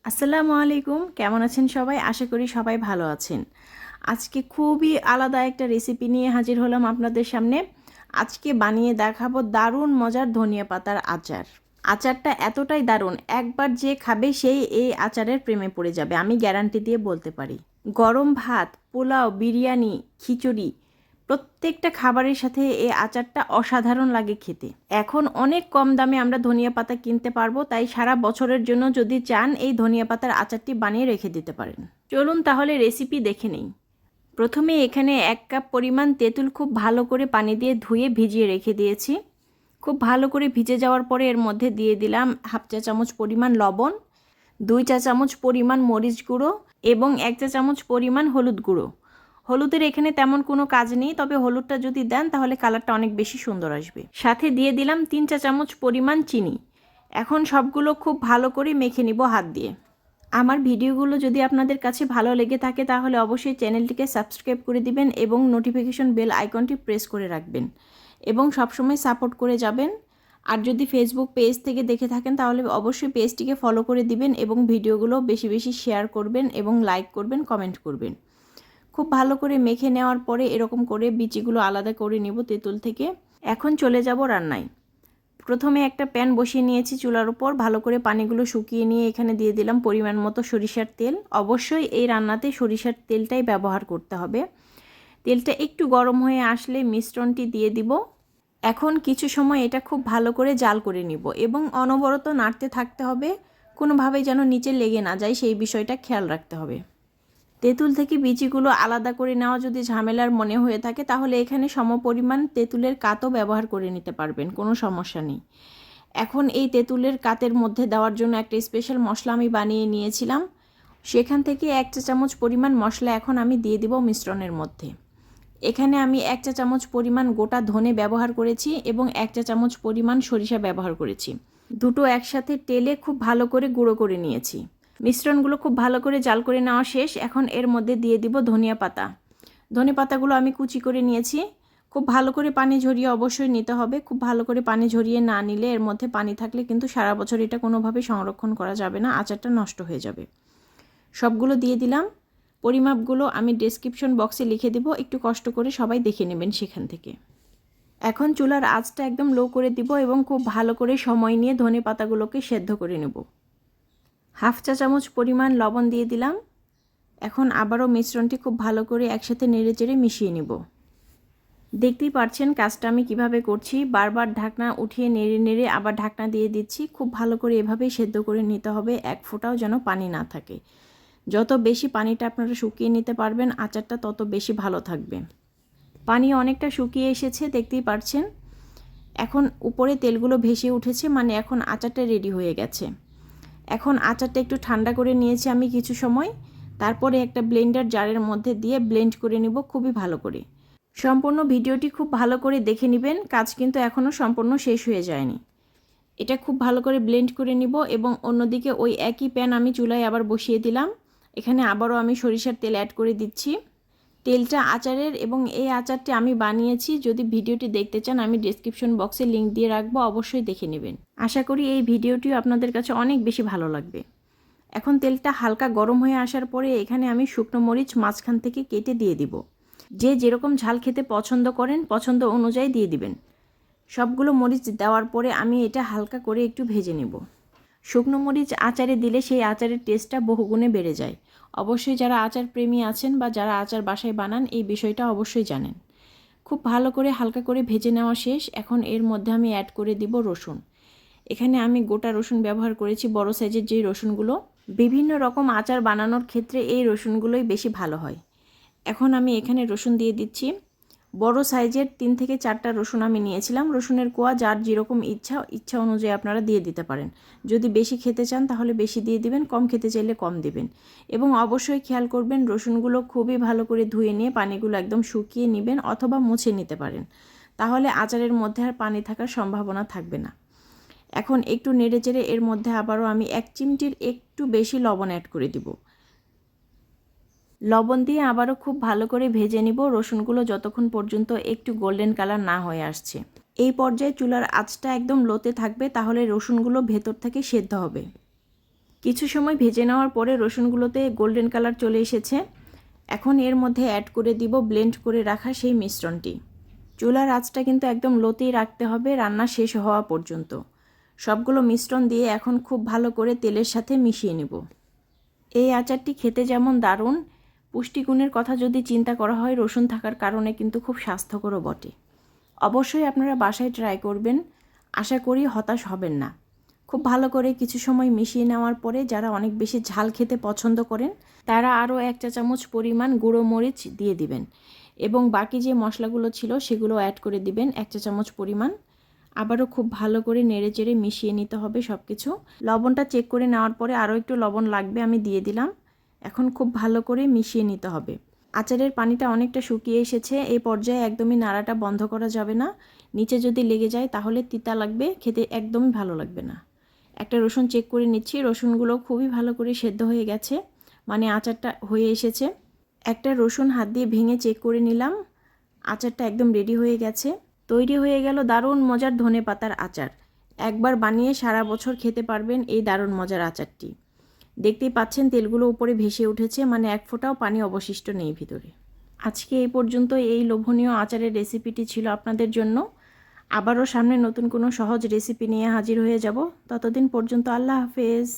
আসসালামু আলাইকুম, কেমন আছেন সবাই? আশা করি সবাই ভালো আছেন। আজকে খুবই আলাদা একটা রেসিপি নিয়ে হাজির হলাম আপনাদের সামনে। আজকে বানিয়ে দেখাবো দারুণ মজার ধনিয়া পাতার আচার। আচারটা এতটাই দারুণ, একবার যে খাবে সেই এই আচারের প্রেমে পড়ে যাবে, আমি গ্যারান্টি দিয়ে বলতে পারি। গরম ভাত, পোলাও, বিরিয়ানি, খিচুড়ি প্রত্যেকটা খাবারের সাথে এই আচারটা অসাধারণ লাগে খেতে। এখন অনেক কম দামে আমরা ধনিয়া পাতা কিনতে পারবো, তাই সারা বছরের জন্য যদি চান এই ধনিয়া পাতার আচারটি বানিয়ে রেখে দিতে পারেন। চলুন তাহলে রেসিপি দেখে নিই। প্রথমে এখানে 1 কাপ পরিমাণ তেঁতুল খুব ভালো করে পানি দিয়ে ধুয়ে ভিজিয়ে রেখে দিয়েছি। খুব ভালো করে ভিজে যাওয়ার পরে এর মধ্যে দিয়ে দিলাম 1/2 চা চামচ পরিমাণ লবণ, 2 চা চামচ পরিমাণ মরিচ গুঁড়ো এবং 1 চা চামচ পরিমাণ হলুদ গুঁড়ো। হলুদের এখানে তেমন কোনো কাজ নেই, তবে হলুদটা যদি দেন তাহলে কালারটা অনেক বেশি সুন্দর আসবে। সাথে দিয়ে দিলাম 3 চা চামচ পরিমাণ চিনি। এখন সবগুলো খুব ভালো করে মেখে নিব হাত দিয়ে। আমার ভিডিওগুলো যদি আপনাদের কাছে ভালো লেগে থাকে তাহলে অবশ্যই চ্যানেলটিকে সাবস্ক্রাইব করে দিবেন এবং নোটিফিকেশন বেল আইকনটি প্রেস করে রাখবেন এবং সবসময় সাপোর্ট করে যাবেন। আর যদি ফেসবুক পেজ থেকে দেখে থাকেন তাহলে অবশ্যই পেজটিকে ফলো করে দিবেন এবং ভিডিওগুলো বেশি বেশি শেয়ার করবেন এবং লাইক করবেন, কমেন্ট করবেন। খুব ভালো করে মেখে নেওয়ার পরে এরকম করে বিচিগুলো আলাদা করে নিব তেঁতুল থেকে। এখন চলে যাব রান্নায়। প্রথমে একটা প্যান বসিয়ে নিয়েছি চুলার উপর, ভালো করে পানিগুলো শুকিয়ে নিয়ে এখানে দিয়ে দিলাম পরিমাণ মতো সরিষার তেল। অবশ্যই এই রান্নাতে সরিষার তেলটাই ব্যবহার করতে হবে। তেলটা একটু গরম হয়ে আসলে মিশ্রণটি দিয়ে দিব। এখন কিছু সময় এটা খুব ভালো করে জাল করে নিব এবং অনবরত নাড়তে থাকতে হবে, কোনোভাবেই যেন নিচে লেগে না যায় সেই বিষয়টা খেয়াল রাখতে হবে। তেঁতুল থেকে বিচিগুলো আলাদা করে নেওয়া যদি ঝামেলার মনে হয়ে থাকে তাহলে এখানে সমপরিমাণ তেঁতুলের কাতও ব্যবহার করে নিতে পারবেন, কোনো সমস্যা নেই। এখন এই তেঁতুলের কাতের মধ্যে দেওয়ার জন্য একটা স্পেশাল মশলা আমি বানিয়ে নিয়েছিলাম, সেখান থেকে 1 চা চামচ পরিমাণ মশলা এখন আমি দিয়ে দিব মিশ্রণের মধ্যে। এখানে আমি 1 চা চামচ পরিমাণ গোটা ধনে ব্যবহার করেছি এবং 1 চা চামচ পরিমাণ সরিষা ব্যবহার করেছি। দুটো একসাথে টেলে খুব ভালো করে গুঁড়ো করে নিয়েছি। মিশ্রণগুলো খুব ভালো করে জাল করে নেওয়া শেষ। এখন এর মধ্যে দিয়ে দিব ধনিয়া পাতা। ধনে পাতাগুলো আমি কুচি করে নিয়েছি। খুব ভালো করে পানি ঝরিয়ে অবশ্যই নিতে হবে। খুব ভালো করে পানি ঝরিয়ে না নিলে এর মধ্যে পানি থাকলে কিন্তু সারা বছর এটা কোনোভাবে সংরক্ষণ করা যাবে না, আচারটা নষ্ট হয়ে যাবে। সবগুলো দিয়ে দিলাম। পরিমাপগুলো আমি ডেসক্রিপশন বক্সে লিখে দেব, একটু কষ্ট করে সবাই দেখে নেবেন সেখান থেকে। এখন চুলার আঁচটা একদম লো করে দিব এবং খুব ভালো করে সময় নিয়ে ধনে পাতাগুলোকে সেদ্ধ করে নেব। 1/2 চা চামচ পরিমাণ লবণ দিয়ে দিলাম। এখন আবারও মিশ্রণটি খুব ভালো করে একসাথে নেড়েচেড়ে মিশিয়ে নিব। দেখতেই পাচ্ছেন কাজটা আমি কিভাবে করছি, বারবার ঢাকনা উঠিয়ে নেড়ে নেড়ে আবার ঢাকনা দিয়ে দিচ্ছি। খুব ভালো করে এভাবেই সেদ্ধ করে নিতে হবে, এক ফোঁটাও যেন পানি না থাকে। যত বেশি পানিটা আপনারা শুকিয়ে নিতে পারবেন আচারটা তত বেশি ভালো থাকবে। পানি অনেকটা শুকিয়ে এসেছে, দেখতেই পাচ্ছেন। এখন উপরে তেলগুলো ভেসে উঠেছে, মানে এখন আচারটা রেডি হয়ে গেছে। এখন আচারটা একটু ঠান্ডা করে নিয়েছি আমি কিছু সময়, তারপরে একটা ব্লেন্ডার জারের মধ্যে দিয়ে ব্লেন্ড করে নিব খুবই ভালো করে। সম্পূর্ণ ভিডিওটি খুব ভালো করে দেখে নেবেন, কাজ কিন্তু এখনও সম্পূর্ণ শেষ হয়ে যায়নি। এটা খুব ভালো করে ব্লেন্ড করে নিব এবং অন্যদিকে ওই একই প্যান আমি চুলায় আবার বসিয়ে দিলাম। এখানে আবারও আমি সরিষার তেল অ্যাড করে দিচ্ছি। তেলটা আচারের এবং এই আচারটি আমি বানিয়েছি, যদি ভিডিওটি দেখতে চান আমি ডেসক্রিপশন বক্সে লিংক দিয়ে রাখবো, অবশ্যই দেখে নেবেন। আশা করি এই ভিডিওটিও আপনাদের কাছে অনেক বেশি ভালো লাগবে। এখন তেলটা হালকা গরম হয়ে আসার পরে এখানে আমি শুকনো মরিচ মাঝখান থেকে কেটে দিয়ে দিব। যে যেরকম ঝাল খেতে পছন্দ করেন পছন্দ অনুযায়ী দিয়ে দিবেন। সবগুলো মরিচ দেওয়ার পরে আমি এটা হালকা করে একটু ভেজে নেব। শুকনো মরিচ আচারে দিলে সেই আচারের টেস্টটা বহুগুণে বেড়ে যায়। অবশ্যই যারা আচার প্রেমী আছেন বা যারা আচার বাসায় বানান এই বিষয়টা অবশ্যই জানেন। খুব ভালো করে হালকা করে ভেজে নেওয়া শেষ। এখন এর মধ্যে আমি অ্যাড করে দিব রসুন। এখানে আমি গোটা রসুন ব্যবহার করেছি, বড় সাইজের যেই রসুনগুলো। বিভিন্ন রকম আচার বানানোর ক্ষেত্রে এই রসুনগুলোই বেশি ভালো হয়। এখন আমি এখানে রসুন দিয়ে দিচ্ছি। বড় সাইজের 3 থেকে 4টা রসুন আমি নিয়েছিলাম। রসুনের কোয়া যার যেরকম ইচ্ছা অনুযায়ী আপনারা দিয়ে দিতে পারেন। যদি বেশি খেতে চান তাহলে বেশি দিয়ে দিবেন, কম খেতে চাইলে কম দিবেন। এবং অবশ্যই খেয়াল করবেন রসুনগুলো খুবই ভালো করে ধুয়ে নিয়ে পানিগুলো একদম শুকিয়ে নেবেন অথবা মুছে নিতে পারেন, তাহলে আচারের মধ্যে আর পানি থাকার সম্ভাবনা থাকবে না। এখন একটু নেড়েচেড়ে এর মধ্যে আবারও আমি 1 চিমটির একটু বেশি লবণ অ্যাড করে দিব। লবণ দিয়ে আবারও খুব ভালো করে ভেজে নিব রসুনগুলো যতক্ষণ পর্যন্ত একটু গোল্ডেন কালার না হয়ে আসছে। এই পর্যায়ে চুলার আঁচটা একদম লোতে থাকবে, তাহলে রসুনগুলো ভেতর থেকে সেদ্ধ হবে। কিছু সময় ভেজে নেওয়ার পরে রসুনগুলোতে গোল্ডেন কালার চলে এসেছে। এখন এর মধ্যে অ্যাড করে দিব ব্লেন্ড করে রাখা সেই মিশ্রণটি। চুলার আঁচটা কিন্তু একদম লোতেই রাখতে হবে রান্না শেষ হওয়া পর্যন্ত। সবগুলো মিশ্রণ দিয়ে এখন খুব ভালো করে তেলের সাথে মিশিয়ে নেব। এই আচারটি খেতে যেমন দারুণ, পুষ্টিগুণের কথা যদি চিন্তা করা হয় রসুন থাকার কারণে কিন্তু খুব স্বাস্থ্যকরও বটে। অবশ্যই আপনারা বাসায় ট্রাই করবেন, আশা করি হতাশ হবেন না। খুব ভালো করে কিছু সময় মিশিয়ে নেওয়ার পরে যারা অনেক বেশি ঝাল খেতে পছন্দ করেন তারা আরও 1 চা চামচ পরিমাণ গুঁড়ো মরিচ দিয়ে দিবেন এবং বাকি যে মশলাগুলো ছিল সেগুলো অ্যাড করে দিবেন 1 চা চামচ পরিমাণ। আবারও খুব ভালো করে নেড়েচেড়ে মিশিয়ে নিতে হবে সব কিছু। লবণটা চেক করে নেওয়ার পরে আরও একটু লবণ লাগবে, আমি দিয়ে দিলাম। এখন খুব ভালো করে মিশিয়ে নিতে হবে। আচারের পানিটা অনেকটা শুকিয়ে এসেছে। এই পর্যায়ে একদমই নাড়াটা বন্ধ করা যাবে না, নিচে যদি লেগে যায় তাহলে তিতা লাগবে, খেতে একদমই ভালো লাগবে না। একটা রসুন চেক করে নিচ্ছি, রসুনগুলো খুবই ভালো করে সেদ্ধ হয়ে গেছে, মানে আচারটা হয়ে এসেছে। একটা রসুন হাত দিয়ে ভেঙে চেক করে নিলাম, আচারটা একদম রেডি হয়ে গেছে। তৈরি হয়ে গেল দারুণ মজার ধনেপাতার আচার। একবার বানিয়ে সারা বছর খেতে পারবেন এই দারুণ মজার আচারটি। দেখতেই পাচ্ছেন তেলগুলো উপরে ভেসে উঠেছে, মানে এক ফোঁটাও পানি অবশিষ্ট নেই ভিতরে। আজকে এই পর্যন্ত এই লোভনীয় আচারের রেসিপিটি ছিল আপনাদের জন্য। আবারও সামনে নতুন কোনো সহজ রেসিপি নিয়ে হাজির হয়ে যাব। ততদিন পর্যন্ত আল্লাহ হাফেজ।